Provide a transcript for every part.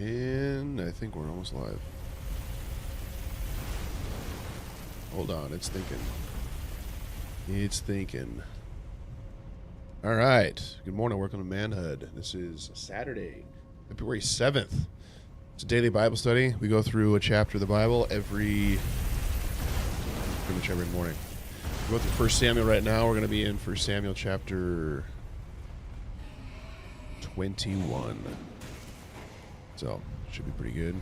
And I think we're almost live. Hold on, it's thinking. It's thinking. All right. Good morning. Welcome to Manhood. This is Saturday, February 7th. It's a daily Bible study. We go through a chapter of the Bible pretty much every morning. We go through 1 Samuel right now. We're going to be in 1 Samuel chapter 21. So, should be pretty good.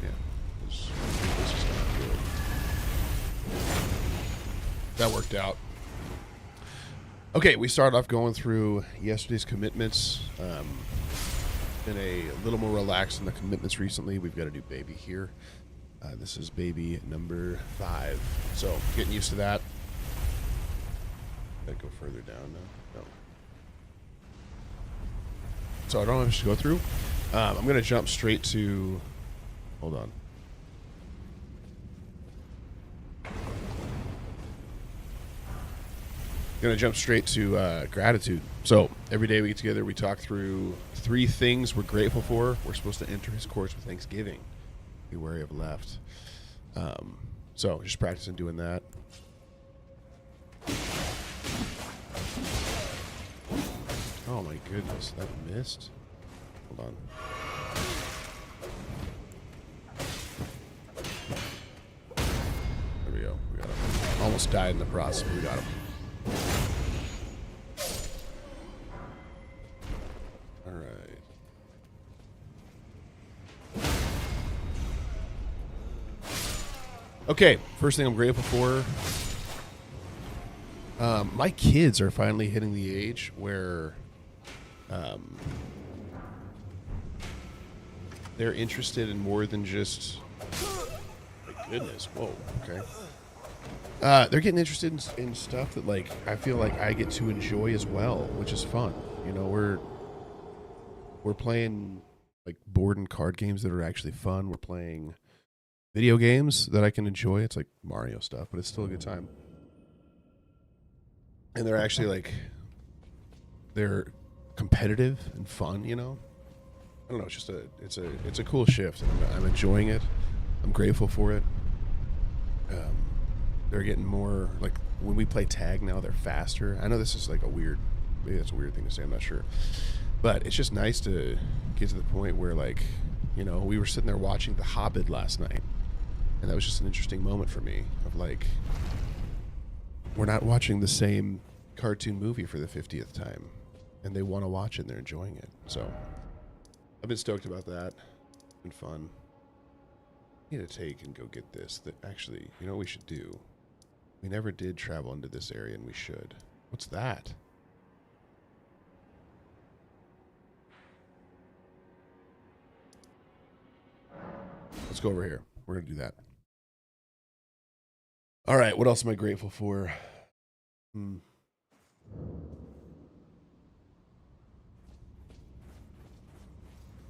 Yeah, this is not good. That worked out. Okay, we started off going through yesterday's commitments. Been a little more relaxed in the commitments recently. We've got a new baby here. This is baby number 5. So, getting used to that. Gotta go further down now. No. So I don't know if I should go through. I'm going to jump straight to... Hold on. Going to jump straight to gratitude. So every day we get together, we talk through 3 things we're grateful for. We're supposed to enter his courts with thanksgiving. Be wary of left. So just practicing doing that. Oh my goodness, that missed. Hold on. There we go. We got him. Almost died in the process, but we got him. All right. Okay, first thing I'm grateful for. My kids are finally hitting the age where they're interested in more than just... My goodness, whoa, okay. They're getting interested in stuff that, like, I feel like I get to enjoy as well, which is fun. You know, we're playing, like, board and card games that are actually fun. We're playing video games that I can enjoy. It's like Mario stuff, but it's still a good time. And they're actually, like, they're competitive and fun, you know? I don't know, it's a cool shift. I'm enjoying it. I'm grateful for it. They're getting more, like, when we play tag now, they're faster. I know this is like maybe that's a weird thing to say, I'm not sure. But it's just nice to get to the point where, like, you know, we were sitting there watching The Hobbit last night. And that was just an interesting moment for me of, like, we're not watching the same cartoon movie for the 50th time. And they want to watch it and they're enjoying it. So I've been stoked about that. It's been fun. I need to take and go get this. Actually, you know what we should do? We never did travel into this area and we should. What's that? Let's go over here. We're going to do that. All right, what else am I grateful for?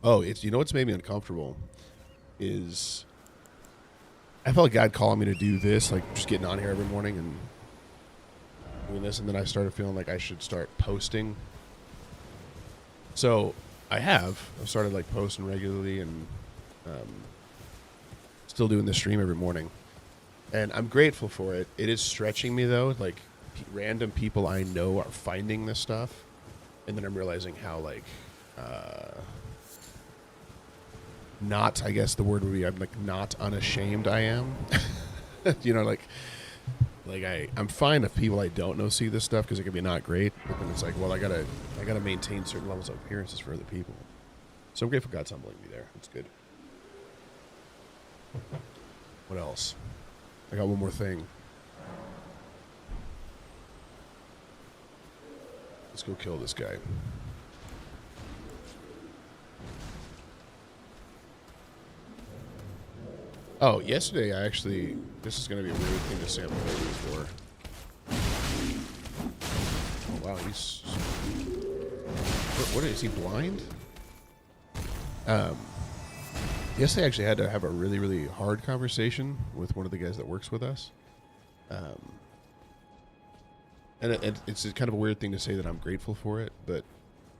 Oh, you know what's made me uncomfortable is I felt like God calling me to do this, like just getting on here every morning and doing this, and then I started feeling like I should start posting. So I've started like posting regularly and still doing the stream every morning. And I'm grateful for it. It is stretching me, though. Like, random people I know are finding this stuff. And then I'm realizing how, like, not, I guess the word would be, I'm, like, not unashamed I am. You know, like I'm fine if people I don't know see this stuff because it can be not great. But then it's like, well, I gotta maintain certain levels of appearances for other people. So I'm grateful God's humbling me there. It's good. What else? I got one more thing. Let's go kill this guy. Oh, yesterday this is going to be a weird thing to say I'm grateful for. Oh, wow, he's... What is he, blind? Yesterday I actually had to have a really, really hard conversation with one of the guys that works with us. And it's kind of a weird thing to say that I'm grateful for it, but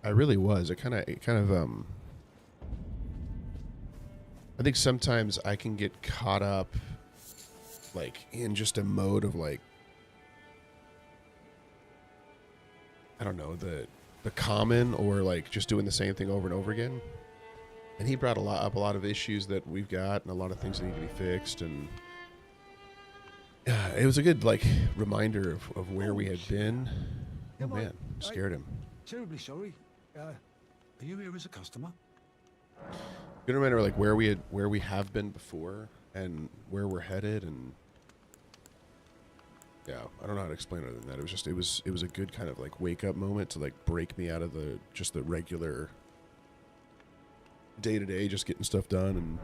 I really was. I think sometimes I can get caught up, like, in just a mode of, like, I don't know, the common, or like just doing the same thing over and over again. And he brought up a lot of issues that we've got and a lot of things that need to be fixed. And it was a good, like, reminder of where we had been. Oh, man, scared him. Terribly sorry. Are you here as a customer? Good reminder, like, where we have been before and where we're headed. And yeah, I don't know how to explain it other than that. It was just, it was a good kind of, like, wake up moment to, like, break me out of the regular day to day, just getting stuff done and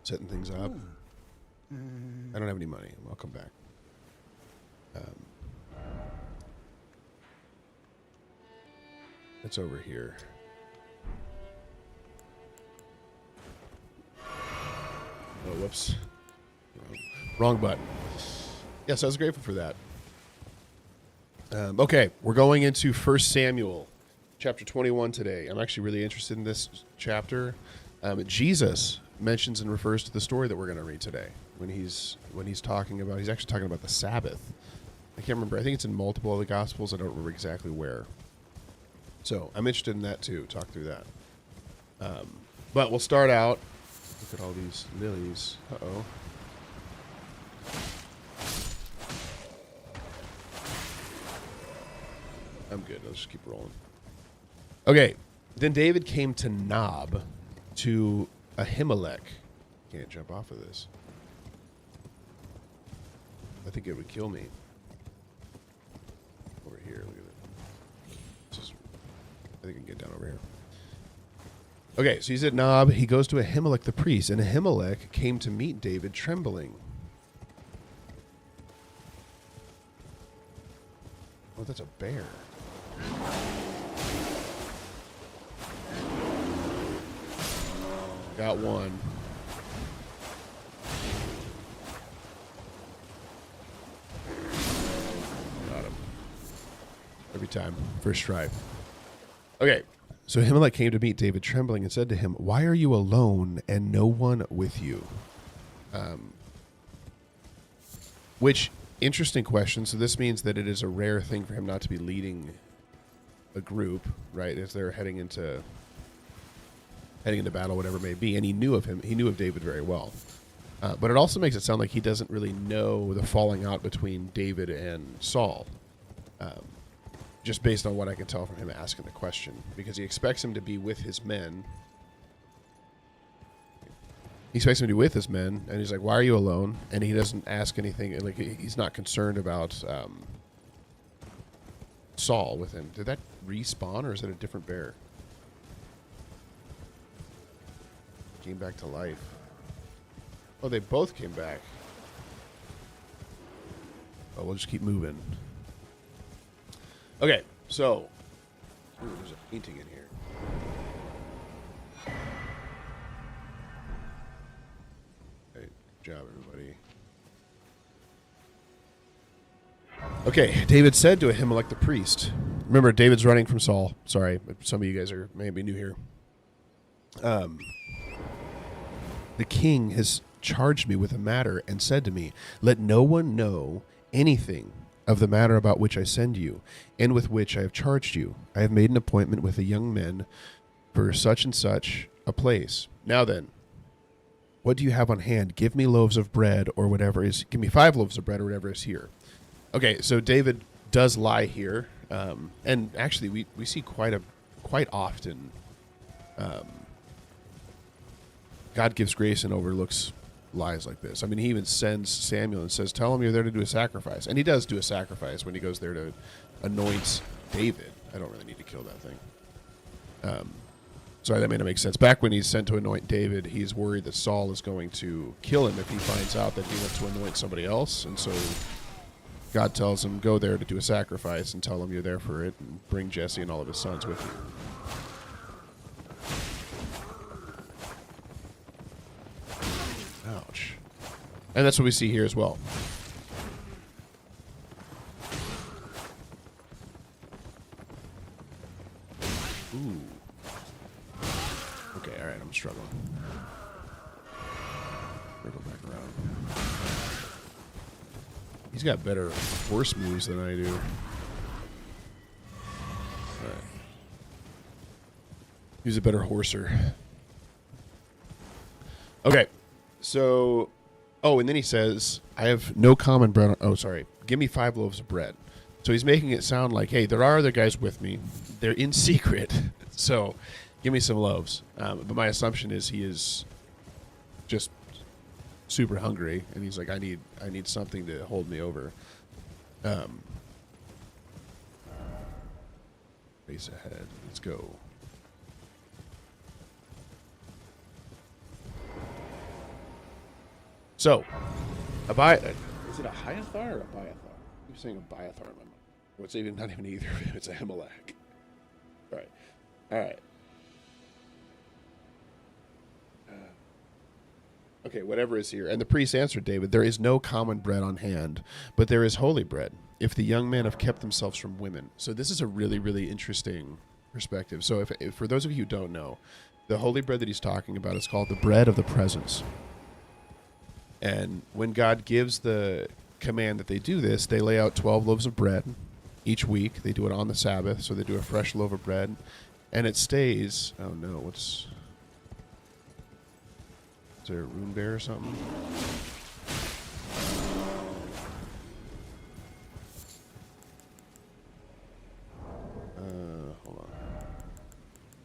setting things up. I don't have any money. I'll come back. It's over here. Oh, whoops. Wrong button. Yes, I was grateful for that. Okay, we're going into 1 Samuel, chapter 21 today. I'm actually really interested in this chapter. Jesus mentions and refers to the story that we're going to read today when he's talking about, he's actually talking about the Sabbath. I can't remember. I think it's in multiple of the Gospels. I don't remember exactly where. So I'm interested in that too. Talk through that. But we'll start out. Look at all these lilies. Uh-oh. I'm good. Let's just keep rolling. Okay. Then David came to Nob, to Ahimelech. Can't jump off of this. I think it would kill me. Over here. Look at it. I think I can get down over here. Okay, so he's at Nob. He goes to Ahimelech the priest, and Ahimelech came to meet David trembling. Oh, that's a bear. Got one. Got him. Every time. First try. Okay. So Ahimelech came to meet David trembling and said to him, "Why are you alone and no one with you?" Which, interesting question. So this means that it is a rare thing for him not to be leading a group, right, as they're heading into battle, whatever it may be. And he knew of him. He knew of David very well. But it also makes it sound like he doesn't really know the falling out between David and Saul. Just based on what I can tell from him asking the question. Because he expects him to be with his men. He expects him to be with his men. And he's like, "Why are you alone?" And he doesn't ask anything. Like, he's not concerned about Saul with him. Did that respawn, or is it a different bear? Came back to life. Oh, they both came back. Oh, we'll just keep moving. Okay, so there's a painting in here. Hey, good job, everybody. Okay, David said to Ahimelech the priest. Remember, David's running from Saul. Sorry, some of you guys are maybe new here. The king has charged me with a matter and said to me, "Let no one know anything of the matter about which I send you, and with which I have charged you. I have made an appointment with the young men for such and such a place. Now then, what do you have on hand? Give me loaves of bread or whatever is. Give me 5 loaves of bread or whatever is here." Okay, so David does lie here, and actually we see quite often. God gives grace and overlooks lies like this. I mean, he even sends Samuel and says, "Tell him you're there to do a sacrifice." And he does do a sacrifice when he goes there to anoint David. I don't really need to kill that thing. Sorry, that may not make sense. Back when he's sent to anoint David, he's worried that Saul is going to kill him if he finds out that he went to anoint somebody else. And so God tells him, "Go there to do a sacrifice and tell him you're there for it, and bring Jesse and all of his sons with you." Ouch. And that's what we see here as well. Okay, all right, I'm struggling. Circle back around. He's got better horse moves than I do. All right. He's a better horser. Okay, so... Oh, and then he says, I have no common bread. Oh, sorry. Give me 5 loaves of bread. So he's making it sound like, hey, there are other guys with me. They're in secret. So give me some loaves. But my assumption is he is just super hungry. And he's like, I need something to hold me over. Race ahead. Let's go. So, is it a Hyathar or a Byathar? You're saying a Byathar in my mind. It's even not even either. It's a Himalak. All right. All right. Okay, whatever is here. And the priest answered David, there is no common bread on hand, but there is holy bread, if the young men have kept themselves from women. So this is a really, really interesting perspective. So if for those of you who don't know, the holy bread that he's talking about is called the bread of the presence. And when God gives the command that they do this, they lay out 12 loaves of bread each week. They do it on the Sabbath, so they do a fresh loaf of bread. And it stays... Oh, no. Is there a rune bear or something? Hold on.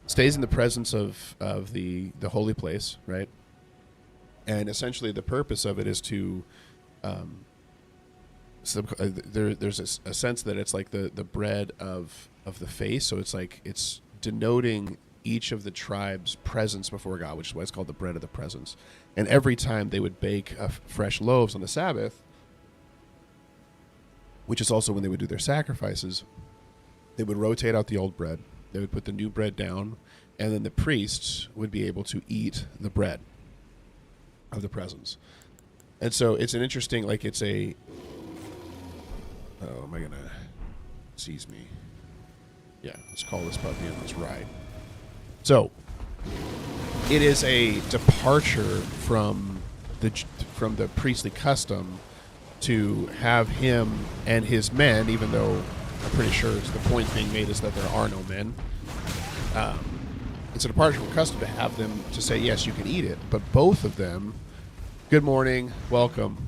Stays in the presence of the holy place, right? And essentially, the purpose of it is to, there's a sense that it's like the bread of the face. So it's like it's denoting each of the tribes' presence before God, which is why it's called the bread of the presence. And every time they would bake fresh loaves on the Sabbath, which is also when they would do their sacrifices, they would rotate out the old bread. They would put the new bread down, and then the priests would be able to eat the bread of the presence. And so it's an interesting, like it's a... Oh, am I going to seize me? Yeah, let's call this puppy and let's ride. So, it is a departure from the priestly custom to have him and his men, even though I'm pretty sure the point being made is that there are no men. It's a departure from custom to have them to say, yes, you can eat it. But both of them, good morning, welcome.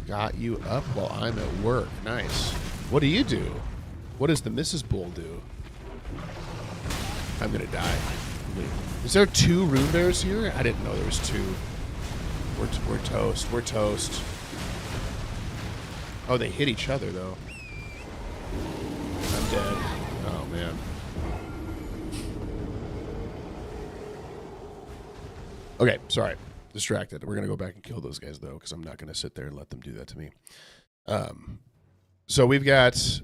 Got you up while I'm at work. Nice. What do you do? What does the Mrs. Bull do? I'm going to die. Is there 2 rune bears here? I didn't know there was 2. We're toast. We're toast. Oh, they hit each other, though. I'm dead. Oh, man. Okay, sorry. Distracted. We're going to go back and kill those guys, though, because I'm not going to sit there and let them do that to me. So we've got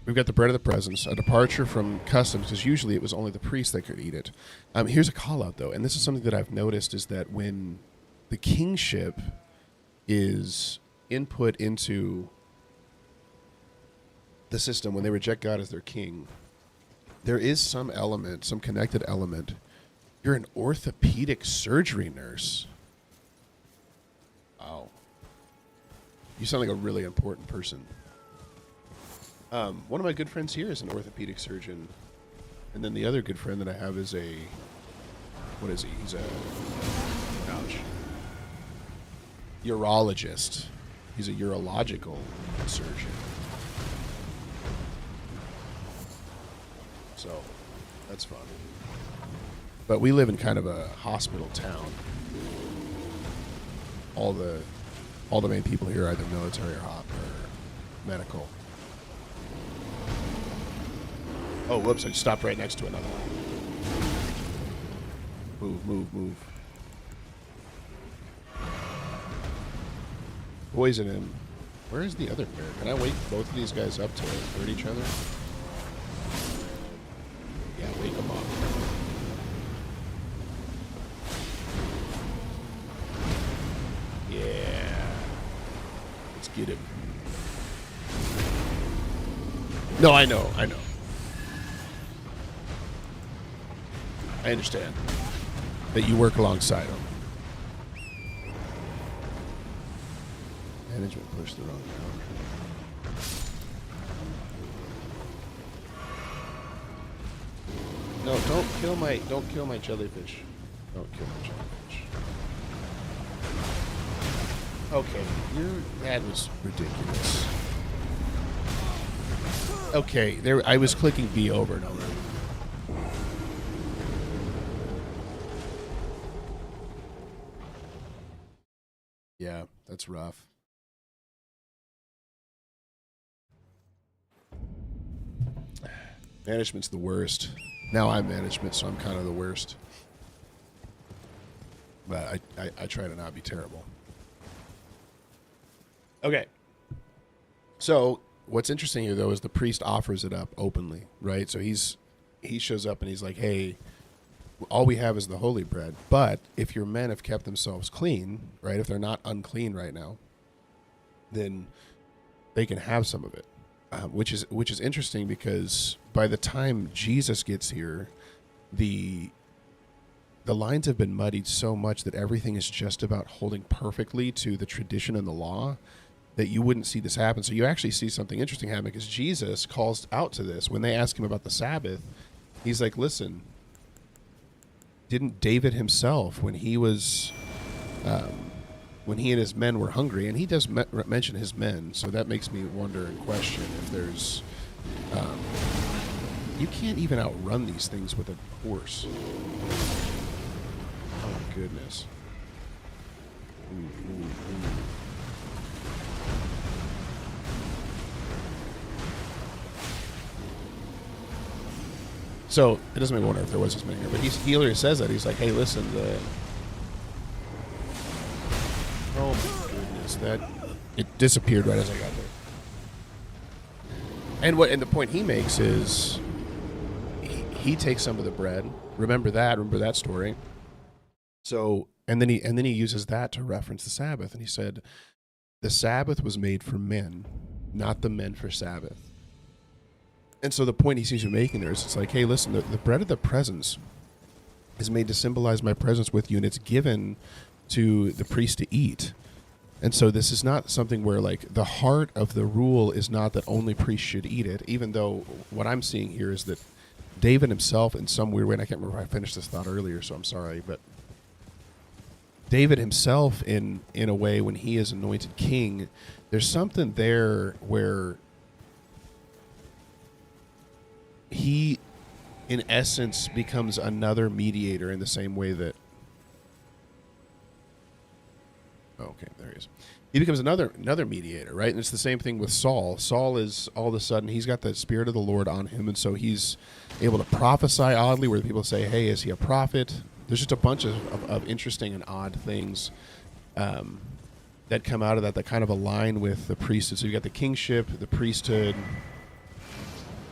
the bread of the presence, a departure from customs, because usually it was only the priest that could eat it. Here's a call-out, though, and this is something that I've noticed, is that when the kingship is input into the system, when they reject God as their king, there is some element, some connected element. You're an orthopedic surgery nurse. Wow. You sound like a really important person. One of my good friends here is an orthopedic surgeon. And then the other good friend that I have is what is he? He's urologist. He's a urological surgeon. So, that's fun. But we live in kind of a hospital town. All the main people here are either military or medical. Oh, whoops, I just stopped right next to another one. Move. Poison him. Where is the other bear? Can I wake both of these guys up to hurt each other? Yeah, wake them up. Yeah. Let's get him. No, I know. I understand that you work alongside him. Management pushed the wrong boundary. No, don't kill my jellyfish. Don't kill my jellyfish. Okay, that was ridiculous. Okay, there I was clicking B over and over. Yeah, that's rough. Management's the worst. Now I'm management, so I'm kind of the worst. But I try to not be terrible. Okay. So what's interesting here, though, is the priest offers it up openly, right? So he shows up and he's like, hey, all we have is the holy bread. But if your men have kept themselves clean, right, if they're not unclean right now, then they can have some of it. Which is interesting because by the time Jesus gets here, the lines have been muddied so much that everything is just about holding perfectly to the tradition and the law that you wouldn't see this happen. So you actually see something interesting happen because Jesus calls out to this. When they ask him about the Sabbath, he's like, listen, didn't David himself, when he was... when he and his men were hungry, and he does mention his men, so that makes me wonder and question if there's... you can't even outrun these things with a horse. Oh, my goodness. So, it doesn't make me wonder if there was this many here, but he literally says that. He's like, hey, listen, oh my goodness, it disappeared right as I got there. And the point he makes is he takes some of the bread. Remember that story. So and then he uses that to reference the Sabbath, and he said the Sabbath was made for men, not the men for Sabbath. And so the point he seems to be making there is it's like, hey, listen, the bread of the presence is made to symbolize my presence with you, and it's given to the priest to eat. And so this is not something where, like, the heart of the rule is not that only priests should eat it, even though what I'm seeing here is that David himself, in some weird way, and I can't remember if I finished this thought earlier, so I'm sorry, but David himself, in a way, when he is anointed king, there's something there where he, in essence, becomes another mediator in the same way that... Oh, okay, there he is. He becomes another mediator, right? And it's the same thing with Saul. Saul is, all of a sudden, he's got the Spirit of the Lord on him, and so he's able to prophesy oddly, where people say, hey, is he a prophet? There's just a bunch of interesting and odd things that come out of that kind of align with the priesthood. So you've got the kingship, the priesthood,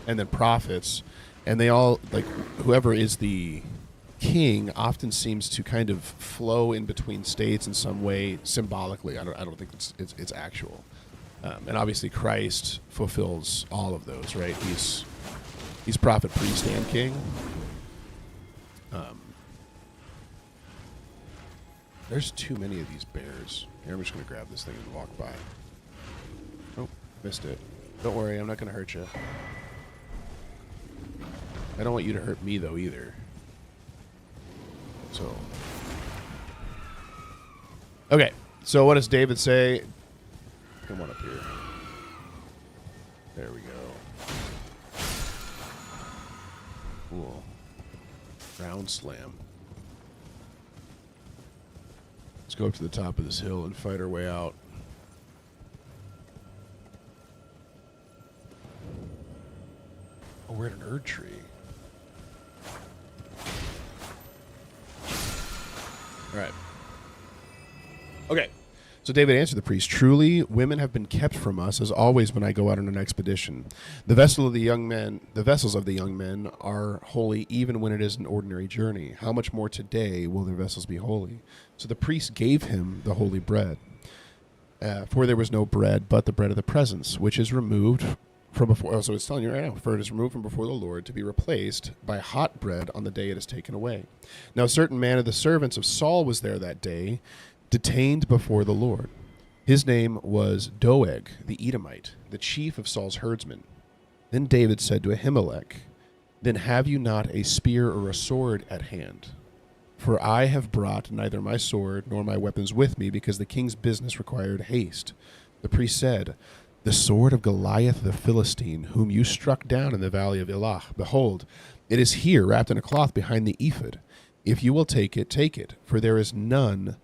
and then prophets, and they all, like, whoever is the king often seems to kind of flow in between states in some way symbolically. I don't think it's actual, and obviously Christ fulfills all of those, right? He's prophet, priest, and king. There's too many of these bears. Here, I'm just gonna grab this thing and walk by. Oh, missed it. Don't worry, I'm not gonna hurt you. I don't want you to hurt me, though, either. So. Okay, so what does David say? Come on up here. There we go. Cool. Ground slam. Let's go up to the top of this hill and fight our way out. Oh, we're at an Erd tree. All right. Okay. So David answered the priest, truly, women have been kept from us, as always when I go out on an expedition. The vessels of the young men are holy even when it is an ordinary journey. How much more today will their vessels be holy? So the priest gave him the holy bread. For there was no bread but the bread of the presence, which is removed from before. Oh, so it's telling you right now, for it is removed from before the Lord to be replaced by hot bread on the day it is taken away. Now a certain man of the servants of Saul was there that day, detained before the Lord. His name was Doeg the Edomite, the chief of Saul's herdsmen. Then David said to Ahimelech, then have you not a spear or a sword at hand? For I have brought neither my sword nor my weapons with me, because the king's business required haste. The priest said, the sword of Goliath the Philistine, whom you struck down in the valley of Elah, behold, it is here wrapped in a cloth behind the ephod. If you will take it, for there is none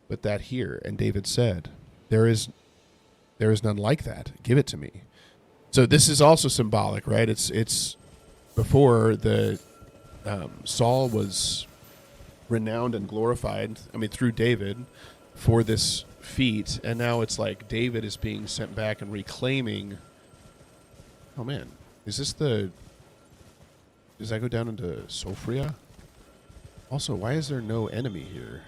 but that here. And David said, there is none like that. Give it to me. So this is also symbolic, right? It's before the Saul was renowned and glorified, through David for this feat, and now it's like David is being sent back and reclaiming. Oh man, does that go down into Sophria? Also, why is there no enemy here?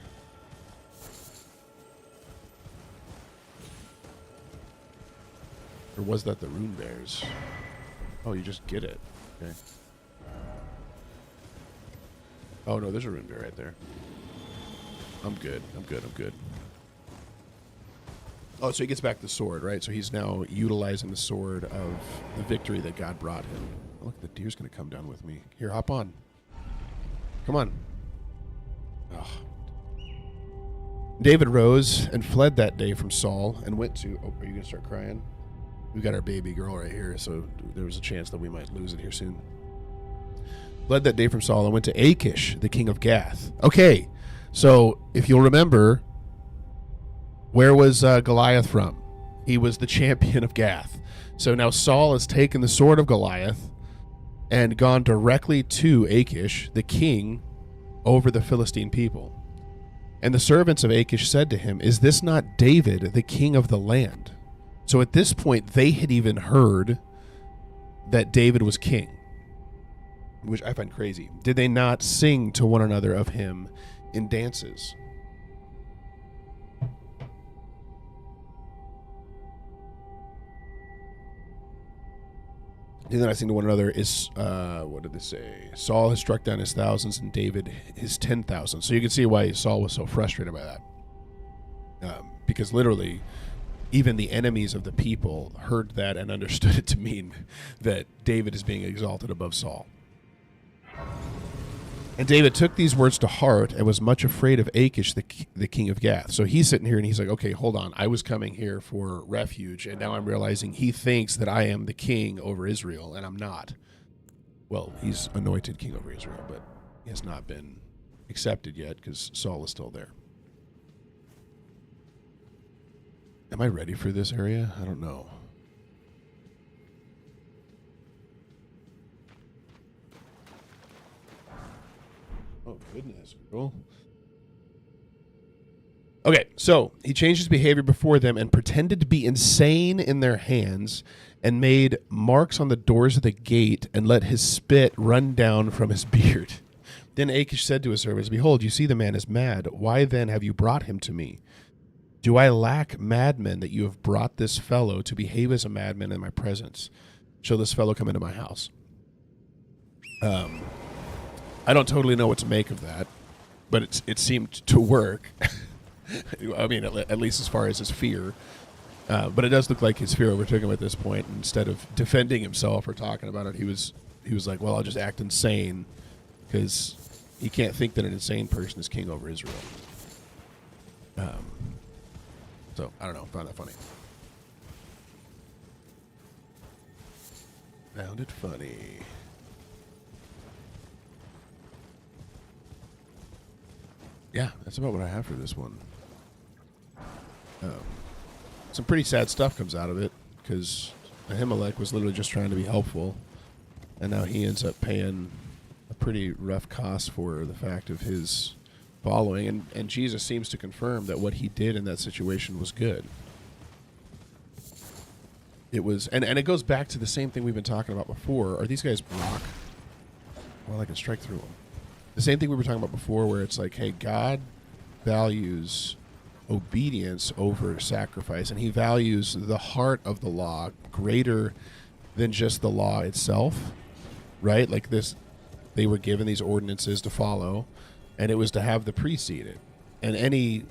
Or was that the rune bears? Oh, you just get it. Okay. Oh no, there's a rune bear right there. I'm good. Oh, so he gets back the sword, right? So he's now utilizing the sword of the victory that God brought him. Oh, look, the deer's going to come down with me. Here, hop on. Come on. Oh. David rose and fled that day from Saul and went to... Oh, are you going to start crying? We've got our baby girl right here, so there was a chance that we might lose it here soon. Fled that day from Saul and went to Achish, the king of Gath. Okay, so if you'll remember... Where was Goliath from? He was the champion of Gath. So now Saul has taken the sword of Goliath and gone directly to Achish, the king, over the Philistine people. And the servants of Achish said to him, is this not David, the king of the land? So at this point, they had even heard that David was king, which I find crazy. Did they not sing to one another of him in dances? And then I sing to one another is, what did they say? Saul has struck down his thousands and David his 10,000. So you can see why Saul was so frustrated by that. Because literally, even the enemies of the people heard that and understood it to mean that David is being exalted above Saul. And David took these words to heart and was much afraid of Achish, the king of Gath. So he's sitting here and he's like, okay, hold on. I was coming here for refuge, and now I'm realizing he thinks that I am the king over Israel, and I'm not. Well, he's anointed king over Israel, but he has not been accepted yet because Saul is still there. Am I ready for this area? I don't know. Oh, goodness, girl. Okay, so he changed his behavior before them and pretended to be insane in their hands and made marks on the doors of the gate and let his spit run down from his beard. Then Achish said to his servants, behold, you see the man is mad. Why then have you brought him to me? Do I lack madmen that you have brought this fellow to behave as a madman in my presence? Shall this fellow come into my house? I don't totally know what to make of that, but it seemed to work. I mean, at least as far as his fear. But it does look like his fear overtook him at this point. Instead of defending himself or talking about it, he was like, well, I'll just act insane because he can't think that an insane person is king over Israel. So, I don't know. Found that funny. Found it funny. Yeah, that's about what I have for this one. Some pretty sad stuff comes out of it because Ahimelech was literally just trying to be helpful, and now he ends up paying a pretty rough cost for the fact of his following, and Jesus seems to confirm that what he did in that situation was good. It was, and it goes back to the same thing we've been talking about before. Are these guys block? Well, I can strike through them. The same thing we were talking about before, where it's like, hey, God values obedience over sacrifice, and he values the heart of the law greater than just the law itself, right? Like this, they were given these ordinances to follow, and it was to have the priest eat it. And any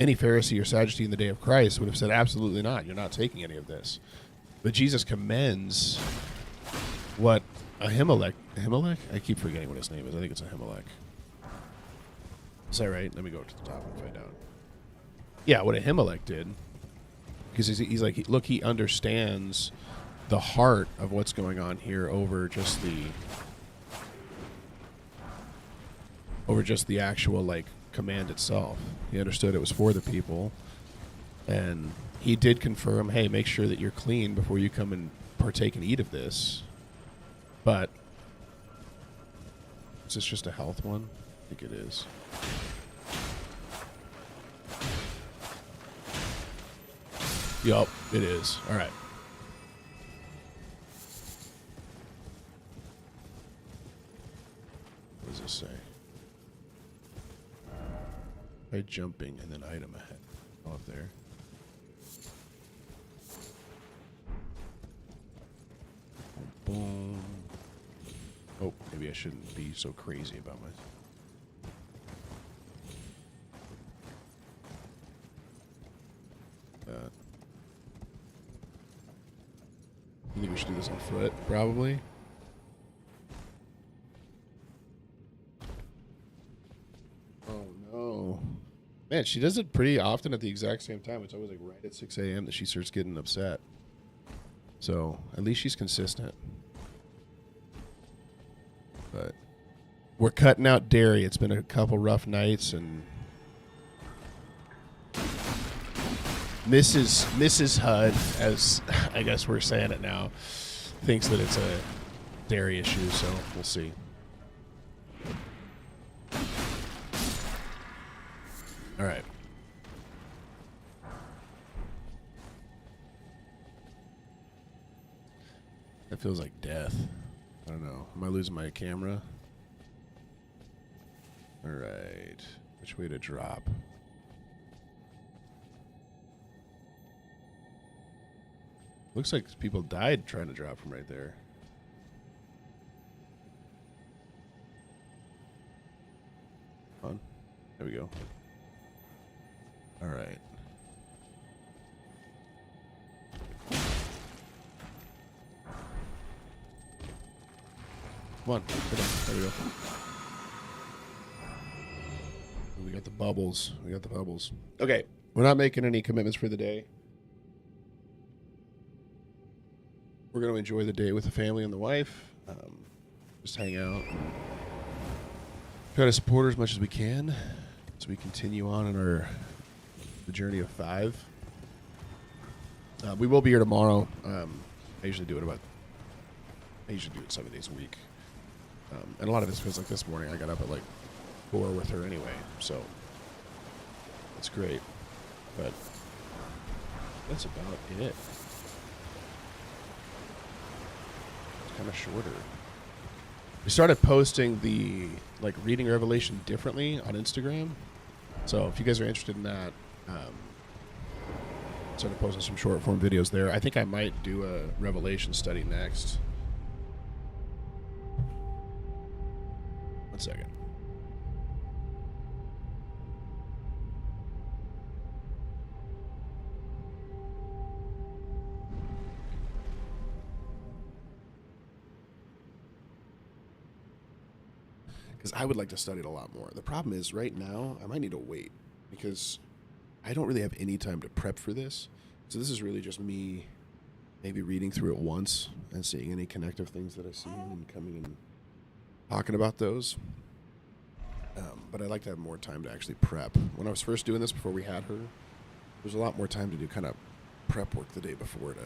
Pharisee or Sadducee in the day of Christ would have said, absolutely not. You're not taking any of this. But Jesus commends what Ahimelech, I keep forgetting what his name is. I think it's Ahimelech. Is that right? Let me go to the top and find out. Yeah, what Ahimelech did. Because he's like, look, he understands the heart of what's going on here over just the actual, like, command itself. He understood it was for the people. And he did confirm, hey, make sure that you're clean before you come and partake and eat of this. But is this just a health one? I think it is. Yup, it is. All right. What does this say? By jumping and then item ahead. Oh, up there. Boom. Oh, maybe I shouldn't be so crazy about my... You think we should do this on foot? Probably. Oh, no. Man, she does it pretty often at the exact same time. It's always like right at 6 a.m. that she starts getting upset. So, at least she's consistent. But we're cutting out dairy. It's been a couple rough nights, and Mrs. HUD, as I guess we're saying it now, thinks that it's a dairy issue, so we'll see. All right. That feels like death. I don't know. Am I losing my camera? All right. Which way to drop? Looks like people died trying to drop from right there. On. There we go. All right. Come on. There we go. We got the bubbles. We got the bubbles. Okay. We're not making any commitments for the day. We're going to enjoy the day with the family and the wife. Just hang out and try to support her as much as we can as we continue on in the journey of 5. We will be here tomorrow. I usually do it 7 days a week. And a lot of it's because, like, this morning I got up at like 4 with her anyway, so it's great. But that's about it. Kind of shorter. We started posting the reading Revelation differently on Instagram, so if you guys are interested in that, started posting some short form videos there. I think I might do a Revelation study next. 1 second. Because I would like to study it a lot more. The problem is, right now, I might need to wait because I don't really have any time to prep for this. So this is really just me maybe reading through it once and seeing any connective things that I see and coming and talking about those. But I'd like to have more time to actually prep. When I was first doing this before we had her, there was a lot more time to do kind of prep work the day before to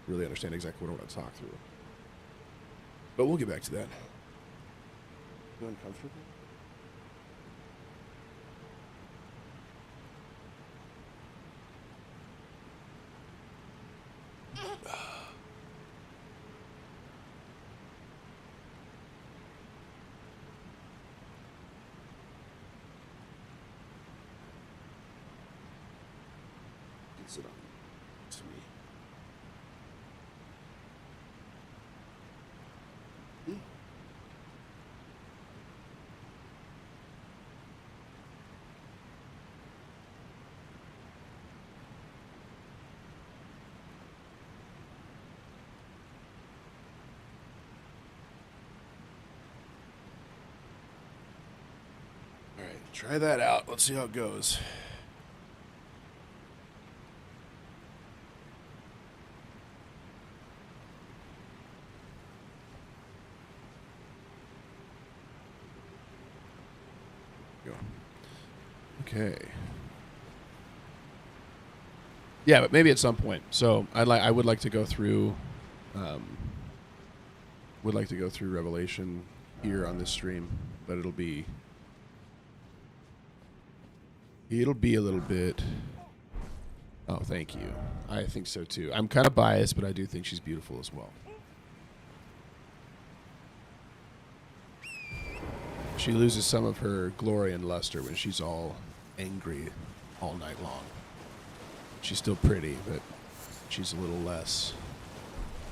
really understand exactly what I want to talk through. But we'll get back to that. You uncomfortable? Sit on to me. Try that out. Let's see how it goes. Okay. Yeah, but maybe at some point. So I would like to go through, Revelation here on this stream, but it'll be a little bit. Oh, thank you. I think so too. I'm kind of biased, but I do think she's beautiful as well. She loses some of her glory and luster when she's all angry all night long. She's still pretty, but she's a little less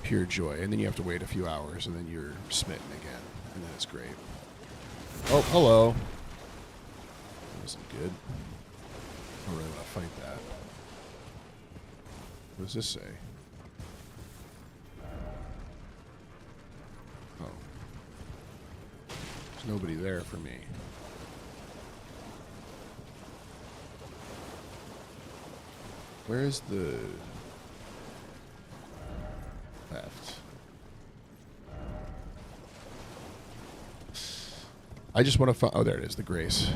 pure joy. And then you have to wait a few hours, and then you're smitten again, and then it's great. Oh, hello. That wasn't good. I don't really want to fight that. What does this say? Oh. There's nobody there for me. Where's the left? I just want to find... Oh, there it is, the grace.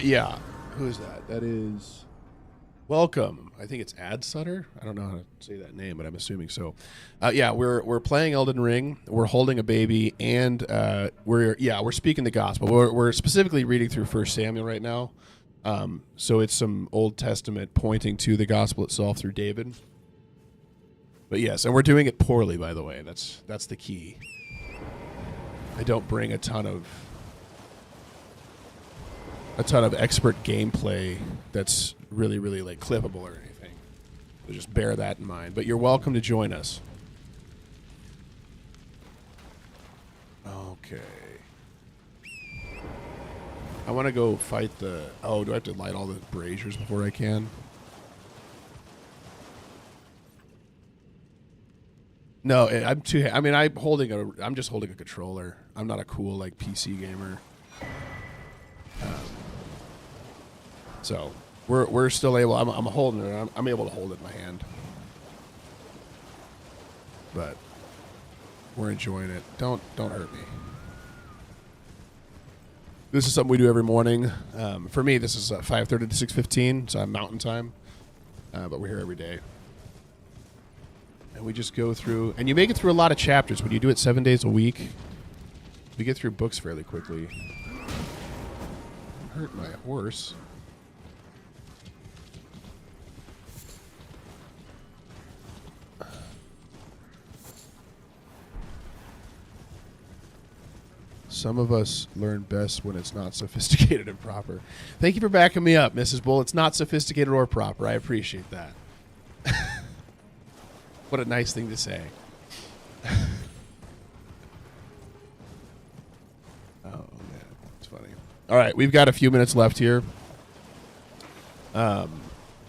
Yeah. Who is that? That is... Welcome. I think it's Ad Sutter. I don't know how to say that name, but I'm assuming so. Yeah, we're playing Elden Ring. We're holding a baby, and we're speaking the gospel. We're specifically reading through 1 Samuel right now. So it's some Old Testament pointing to the gospel itself through David. But yes, and we're doing it poorly, by the way. That's the key. I don't bring a ton of expert gameplay that's really, really like clippable or anything. So just bear that in mind. But you're welcome to join us. Okay. I want to go fight the... Oh, do I have to light all the braziers before I can? No, I'm too... I mean, I'm just holding a controller. I'm not a cool, like, PC gamer. So we're still able. I'm holding it. I'm able to hold it in my hand. But we're enjoying it. Don't hurt me. This is something we do every morning. For me, this is 5:30 to 6:15, so I'm Mountain Time. But we're here every day, and we just go through. And you make it through a lot of chapters when you do it 7 days a week. We get through books fairly quickly. Hurt my horse. Some of us learn best when it's not sophisticated and proper. Thank you for backing me up, Mrs. Bull. It's not sophisticated or proper. I appreciate that. What a nice thing to say. Oh, man. It's funny. All right. We've got a few minutes left here.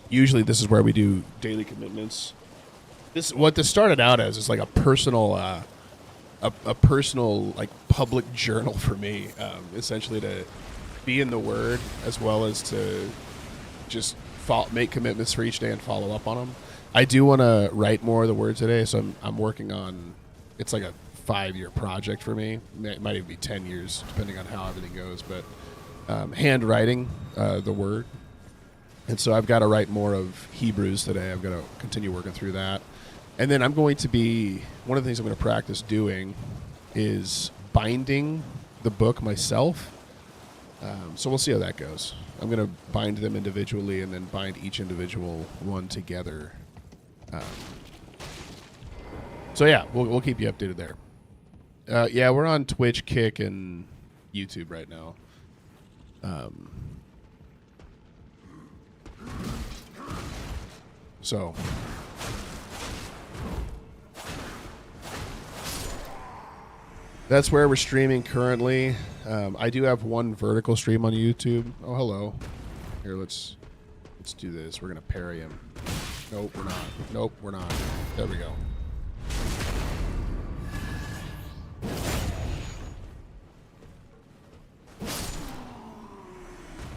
Usually this is where we do daily commitments. What this started out as is like a personal... A personal, like, public journal for me, essentially to be in the Word as well as to just make commitments for each day and follow up on them. I do want to write more of the Word today, so I'm working on. It's like a 5-year project for me. It might even be 10 years, depending on how everything goes. But handwriting the Word, and so I've got to write more of Hebrews today. I've got to continue working through that. And then I'm going to be, one of the things I'm going to practice doing is binding the book myself. So we'll see how that goes. I'm going to bind them individually and then bind each individual one together. So yeah, we'll keep you updated there. Yeah, we're on Twitch, Kick, and YouTube right now. So... That's where we're streaming currently. I do have one vertical stream on YouTube. Oh, hello. Here, let's do this. We're going to parry him. Nope, we're not. Nope, we're not. There we go.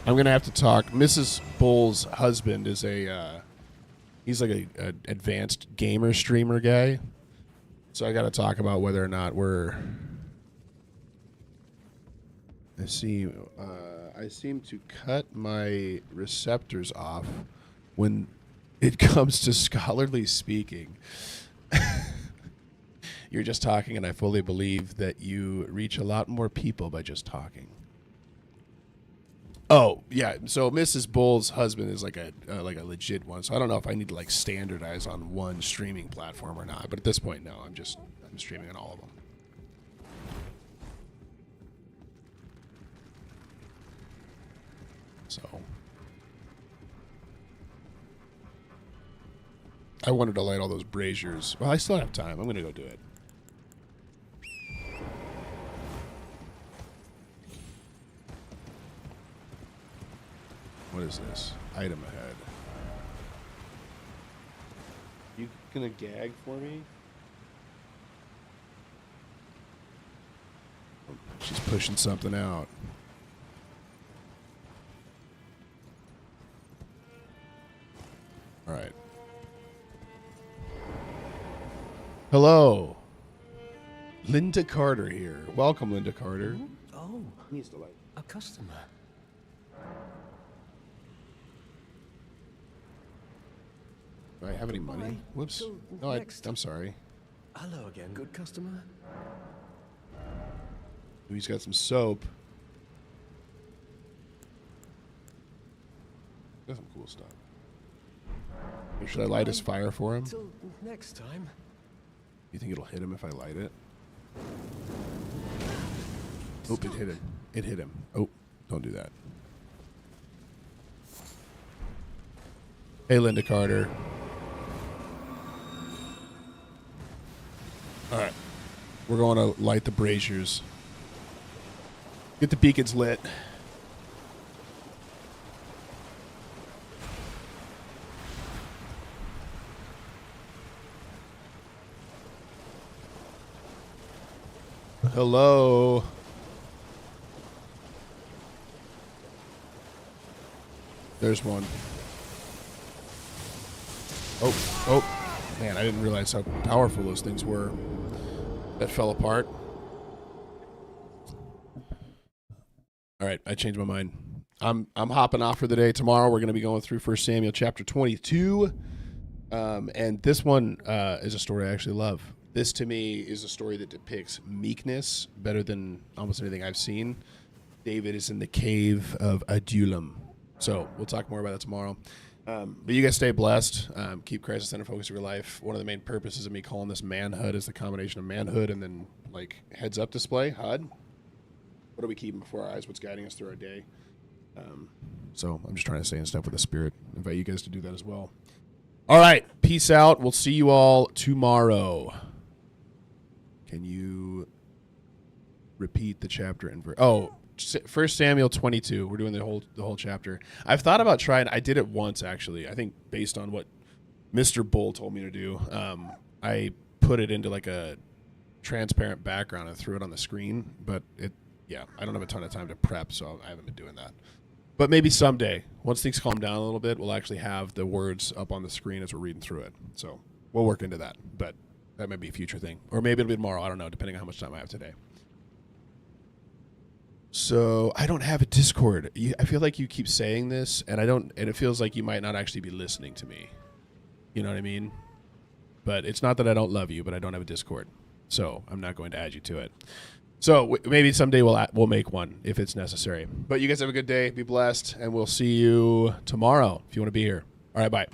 I'm gonna have to talk. Mrs. Bull's husband is he's like a advanced gamer streamer guy. So I got to talk about whether or not we're. I seem to cut my receptors off when it comes to scholarly speaking. You're just talking, and I fully believe that you reach a lot more people by just talking. Oh yeah, so Mrs. Bull's husband is like a legit one. So I don't know if I need to like standardize on one streaming platform or not. But at this point, no. I'm streaming on all of them. So I wanted to light all those braziers. Well, I still have time. I'm gonna go do it. What is this? Item ahead. You gonna gag for me? She's pushing something out. All right. Hello. Linda Carter here. Welcome, Linda Carter. Oh, Needs to light. a customer. Do I have any money? Bye. Whoops. Till No, next. I'm sorry. Hello again, good customer. Ooh, he's got some soap. Got some cool stuff. Or should I light his fire for him? Till next time. You think it'll hit him if I light it? Oh, it hit him. It hit him. Oh, don't do that. Hey, Linda Carter. All right. We're going to light the braziers. Get the beacons lit. Hello. There's one. Oh, man, I didn't realize how powerful those things were. That fell apart. All right, I changed my mind. I'm hopping off for the day. Tomorrow we're going to be going through 1 Samuel chapter 22. And this one is a story I actually love. This, to me, is a story that depicts meekness better than almost anything I've seen. David is in the cave of Adullam. So we'll talk more about that tomorrow. But you guys stay blessed. Keep Christ the center focus of your life. One of the main purposes of me calling this manhood is the combination of manhood and then like heads up display, HUD. What are we keeping before our eyes? What's guiding us through our day? So I'm just trying to stay in step with the Spirit. Invite you guys to do that as well. All right. Peace out. We'll see you all tomorrow. Can you repeat the chapter and verse? Oh, 1 Samuel 22. We're doing the whole chapter. I've thought about trying. I did it once, actually. I think based on what Mr. Bull told me to do. I put it into like a transparent background and threw it on the screen. But I don't have a ton of time to prep, so I haven't been doing that. But maybe someday, once things calm down a little bit, we'll actually have the words up on the screen as we're reading through it. So we'll work into that. But that might be a future thing. Or maybe it'll be tomorrow. I don't know, depending on how much time I have today. So I don't have a Discord. I feel like you keep saying this, and it feels like you might not actually be listening to me. You know what I mean? But it's not that I don't love you, but I don't have a Discord. So I'm not going to add you to it. So maybe someday we'll make one if it's necessary. But you guys have a good day. Be blessed, and we'll see you tomorrow if you want to be here. All right, bye.